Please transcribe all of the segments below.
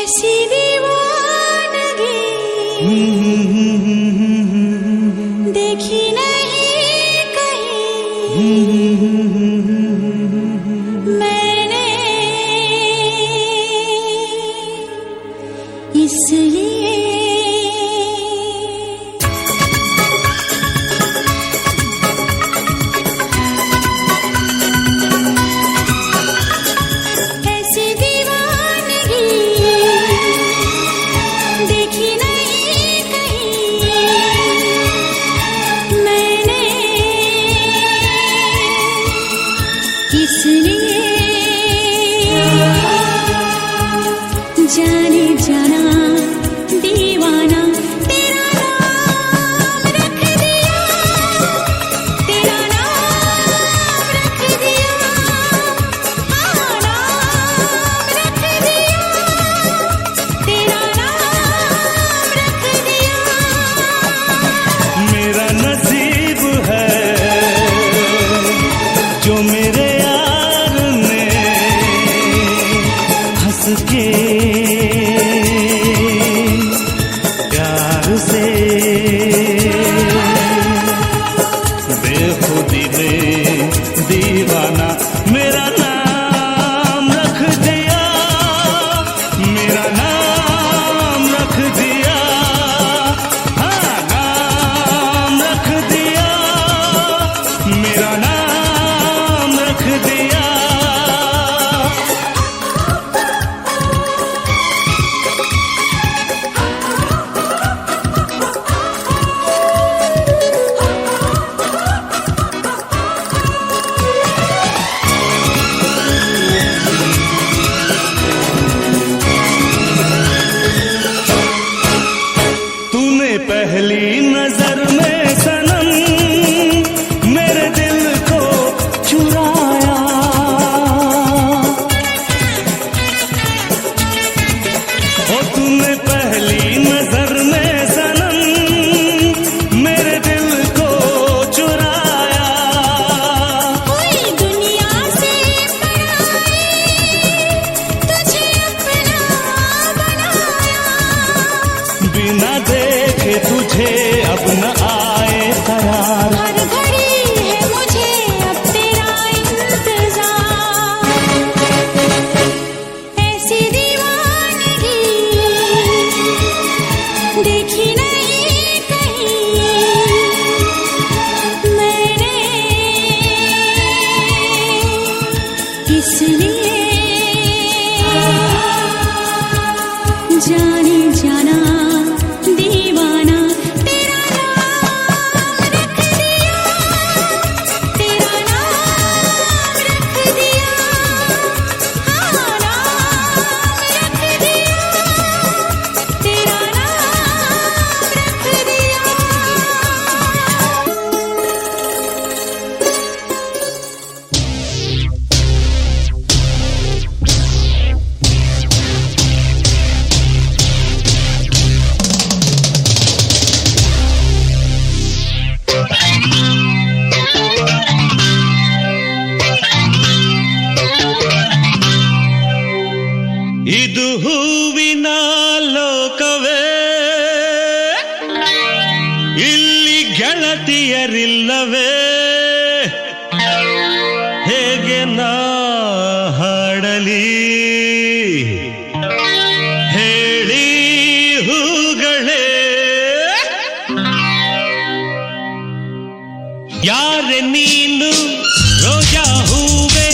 ऐसी दीवानगी देखी नहीं कहीं मैंने, इसलिए जाने जाना दीवाना तेरा नाम रख दिया, तेरा नाम रख दिया, हाँ नाम रख दिया, तेरा नाम रख दिया। मेरा नसीब है जो मेरे यार ने हंस के बेखुदी में दीवाना मेरा नाम रख दिया, मेरा नाम रख दिया, हाँ नाम रख दिया, मेरा नाम रख दिया। पहली नजर में सनम मेरे दिल को चुराया, ओ तूने पहली नजर में सनम मेरे दिल को चुराया। कोई दुनिया से तुझे अपना बनाया, बिना देखे तुझे अब न आए करार, हर घड़ी है मुझे अब तेरा इंतजार। ऐसी दीवानगी देखी नहीं कहीं मैंने, इसलिए जाने जाना दीवाना तेरा नाम रख दिया, तेरा नाम रख दिया, हाँ नाम रख दिया, तेरा नाम रख दिया। ಇದು ಹೂವಿನ ಲೋಕವೇ, ಇಲ್ಲಿ ಗೆಳತಿಯರಿಲ್ಲವೇ, ಹೇಗೆ ನಾ ಹಾಡಲಿ ಹೇಳಿ ಹೂಗಳೇ, ಯಾರೆ ನೀನು ರೋಜಾ ಹೂವೆ,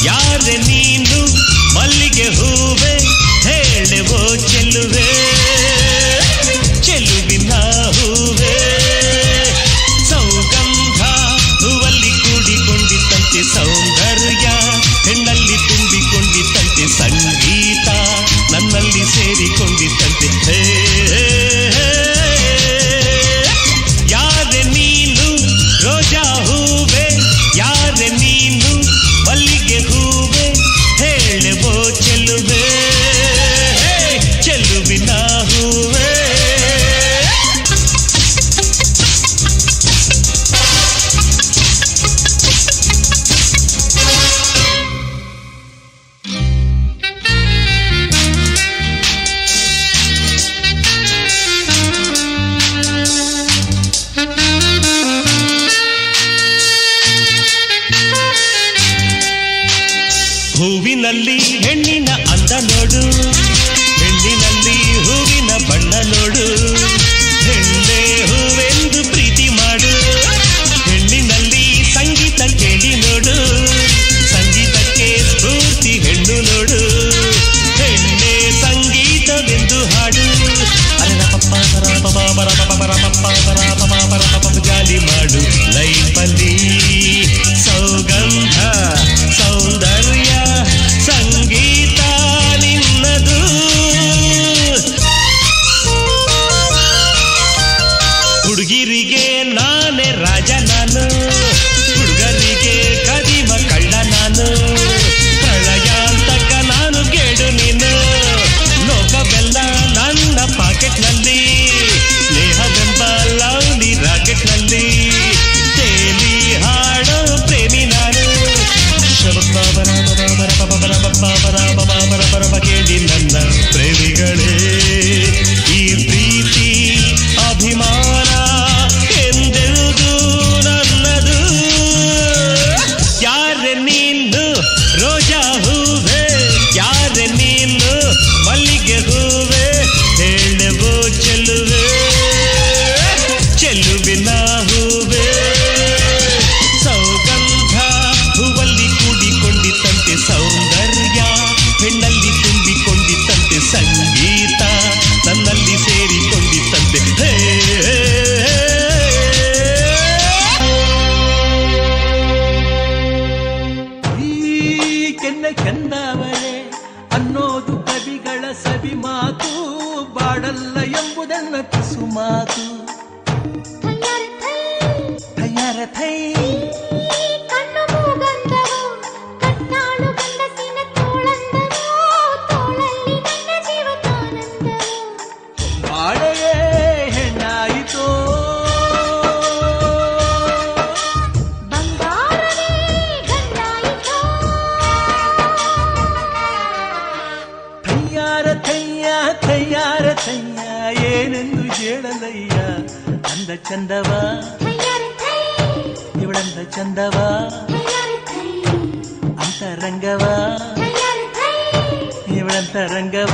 ಯಾರೆ ನೀನು ಮಲ್ಲಿಗೆ ಹೂವೆ, ಹೇಳುವೋ ಚೆಲುವೆ ಚೆಲುವಿನ ಹೂವೆ, ಸೌಗಂಧ ಹೂವಲ್ಲಿ ಕೂಡಿಕೊಂಡಿತ್ತಂತೆ ಸೌಂದರ್ಯ, ಹೆಣ್ಣಲ್ಲಿ ತುಂಬಿಕೊಂಡಿತ್ತಂತೆ ಸಂಗೀತ, ನನ್ನಲ್ಲಿ ಸೇರಿಕೊಂಡಿತ್ತಂತೆ ಹೇ ಯಾರೆ ನೀನು ರೋಜಾ ಹೂವೆ, ಅವಳಲ್ಲ ಎಂಬುದನ್ನ ತುಸು ಮಾತು ತಯಾರ ಥೈ ಕಣ್ಣು ಮೂಗಂದವೋ ಕಟ್ಟಾಳು ಗಂಡಸಿನ ತೋಳಂದವೋ ತೋಳಲ್ಲಿ ನನ್ನ ಜೀವ ತಾನಂದವೋ ಬಾಳೆಯೇ ಹೆಣ್ಣಾಯಿತೋ ಬಂಗಾರವೇ ಗಂಡಾಯಿತೋ ತಯ್ಯಾರ ಥಯ್ಯ ಏನೆಂದು ಹೇಳಲಯ್ಯ ಅಂದ ಚಂದವ ಇವಳಂದ ಚಂದವ ಅಂತರಂಗವ ಇವಳಂತರಂಗವ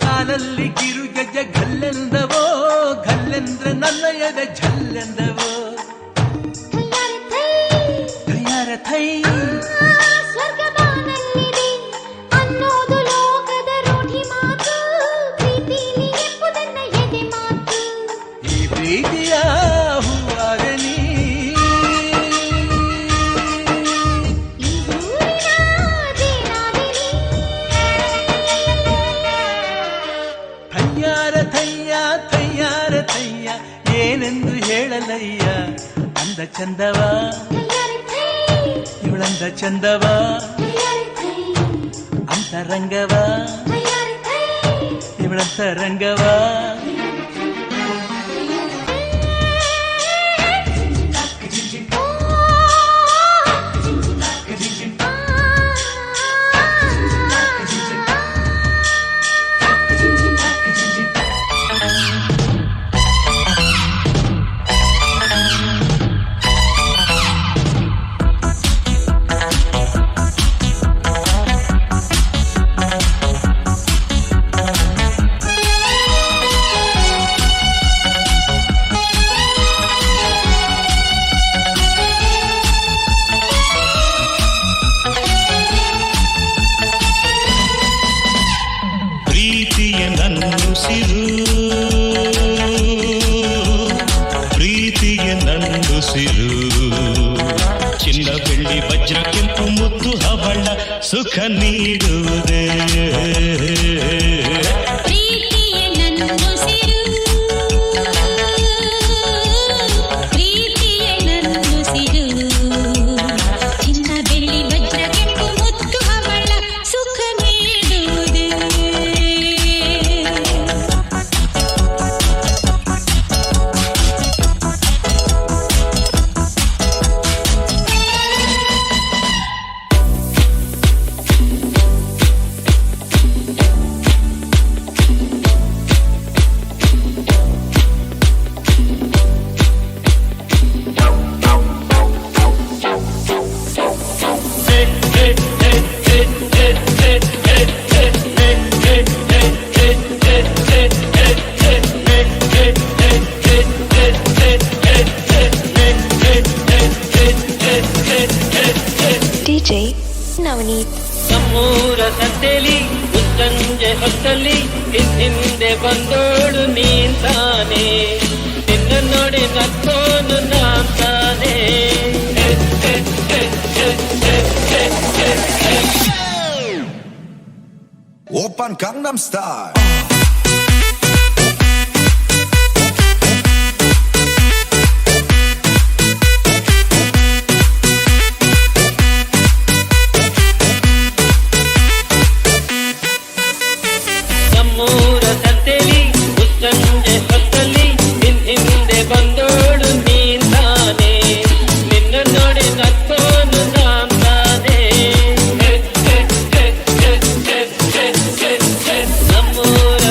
ಕಾಲಲ್ಲಿ ಕಿರುಗಜ್ಜ ಗಲ್ಲೆಂದವೋ ಗಲ್ಲೆಂದ್ರೆ ನನ್ನ ಎದೆ ಝಲ್ಲೆಂದವೋ ತಯಾರ ಥೈ ಸ್ವರ್ಗದಾನಲ್ಲಿದೆ ಅನ್ನೋದು ಲೋಕದ ರೂಢಿ ಮಾತು ಪ್ರೀತಿಲಿ ಎಂಬುದನ್ನ ಎದೆ ಮಾತು ಈ ಪ್ರೀತಿಯ ಹೂವಾಗಲಿ ಈ ಊರಿನ ಜೇನಾಗಲಿ ತಯ್ಯಾರ ಥಯ್ಯ ಏನೆಂದು ಹೇಳಲಯ್ಯ ಅಂದ ಚಂದವ ಇವಳಂದ ಚಂದವ ಅಂತರಂಗವ ಇವಳಂತರಂಗವ ಪ್ರೀತಿಯ ನನ್ನುಸಿರು ಪ್ರೀತಿಯ ನನ್ನುಸಿರು ಚಿನ್ನ ಬೆಳ್ಳಿ ವಜ್ರ ಕೆಂಪು ಮುತ್ತು ಹವಳ ಸುಖ ನೀಡುವುದೇ ಪ್ರೀತಿಯ ನನ್ನುಸಿರು ಪ್ರೀತಿಯ ನನ್ನುಸಿರು ಚಿನ್ನ ಬೆಳ್ಳಿ ವಜ್ರ ಕೆಂಪು ಮುತ್ತು ಹವಳ ಸುಖ ನೀಡುವುದೇ DJ Navneet. ನಮ್ಮೂರ ಸದ್ದೆಲಿ ಉತ್ತಂಜೆ ಹೊತ್ತಲ್ಲಿ ಹಿಂದೆ ಬಂದೋಳು ನೀನ್ ತಾನೆ ನಿನ್ನ ನೋಡಿ ನಕ್ಕೋನು ನಾನ್ ತಾನೆ Open Gangnam Style. ನಮ್ಮೂರ ಸದ್ದೆಲಿ ಉತ್ತಂಜೆ ಹೊತ್ತಲ್ಲಿ ಹಿಂದೆ ಬಂದೋಳು ನೀನ್ ತಾನೆ ನಿನ್ನ ನೋಡಿ ನಕ್ಕೋನು ನಾನ್ ತಾನೆ ನಮ್ಮೂರ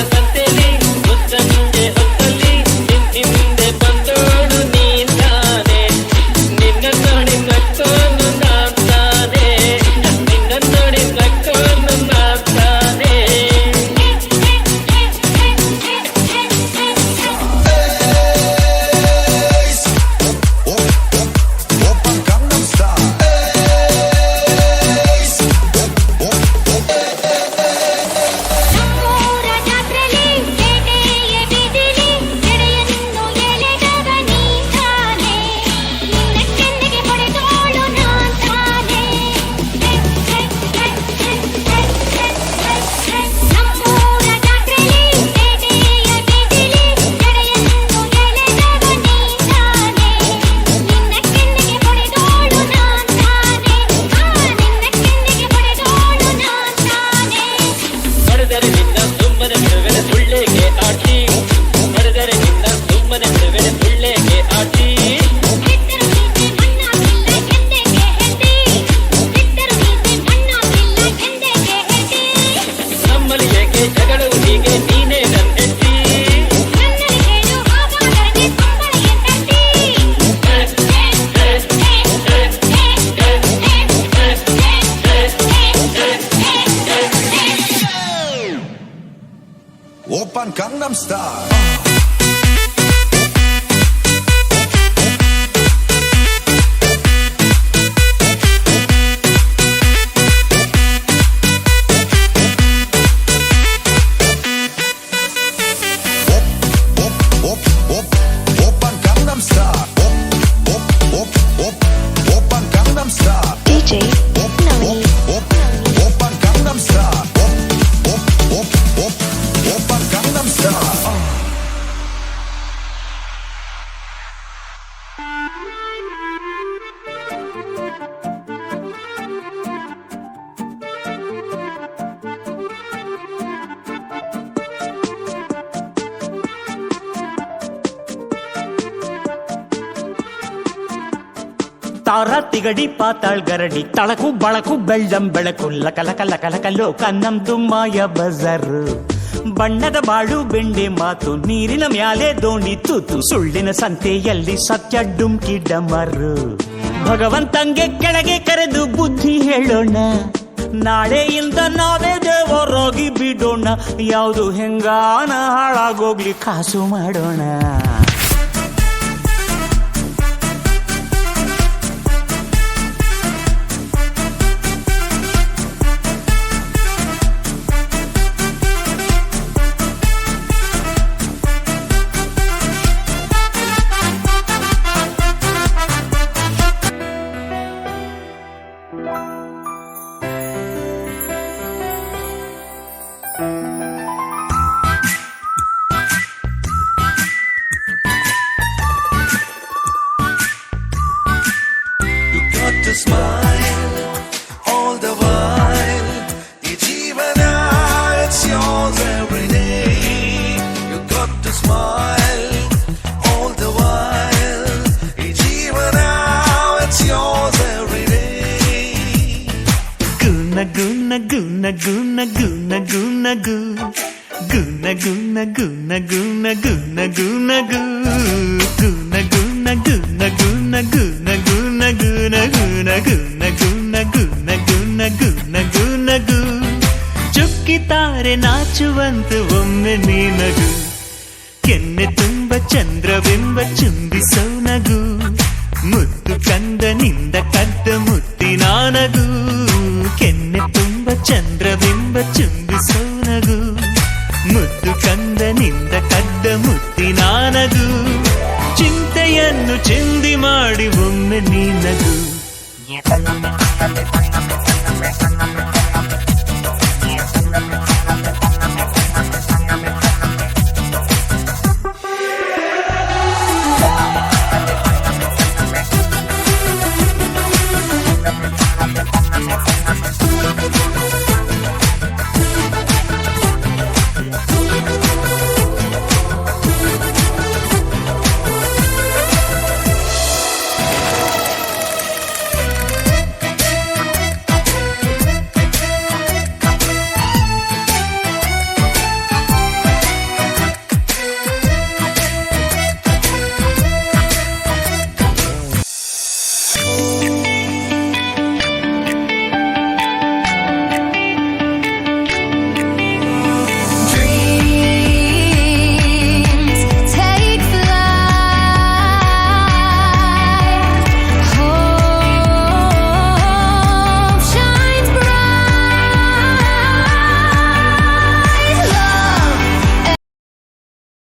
Style. Open Gangnam Style. Open Gangnam Style. DJ Navneet. Open Gangnam Style. Open Gangnam Style. ತಾರ ತಿಗಡಿ ಪಾತಾಳ್ ಗರಡಿ ತಳಕು ಬಳಕು ಬೆಳ್ಳಂ ಬೆಳಕು ಲಕಲಕ ಲಕಲಕ ಲೋಕ ನಮ್ದು ಮಾಯ ಬಜಾರು ಬಣ್ಣದ ಬಾಳು ಬೆಂಡೆ ಮಾತು ನೀರಿನ ಮ್ಯಾಲೆ ದೋಣಿ ತೂತು ಸುಳ್ಳಿನ ಸಂತೆಯಲ್ಲಿ ಸತ್ಯ ಡುಮ್ಕಿ ಡಮರು ಭಗವಂತಂಗೆ ಕೆಳಗೆ ಕರೆದು ಬುದ್ಧಿ ಹೇಳೋಣ ನಾಳೆಯಿಂದ ನಾವೇ ದೇವರಾಗಿ ಬಿಡೋಣ ಯಾವುದು ಹೆಂಗಾನ ಹಾಳಾಗೋಗ್ಲಿ ಕಾಸು ಮಾಡೋಣ To smile all the while. Each even it's yours every day. You got to smile all the while. Each even it's yours every day. Guna guna guna guna guna guna gu guna guna guna guna guna guna gu guna guna guna guna guna guna guna guna guna guna guna guna guna guna gu ಚುಕ್ಕಿತಾರೆ ನಾಚುವಂತ ಒಮ್ಮೆ ನೀನಗು ಕೆನ್ನೆ ತುಂಬ ಚಂದ್ರವೆಂಬ ಚುಂಬಿಸೋ ನಗು ಮುದ್ದು ಕಂದನಿಂದ ಕದ್ದ ಮುತ್ತಿನ ನಗು ಕೆನ್ನೆ ತುಂಬ ಚಂದ್ರವೆಂಬ ಚುಂಬಿಸೋ ನಗು ಮುದ್ದು ಕಂದನಿಂದ ಕದ್ದ ಮುತ್ತಿನ ನಗು ಚಿಂತೆಯನ್ನು ಚಿಂದಿ ಮಾಡಿ ಒಮ್ಮೆ ನೀನಗು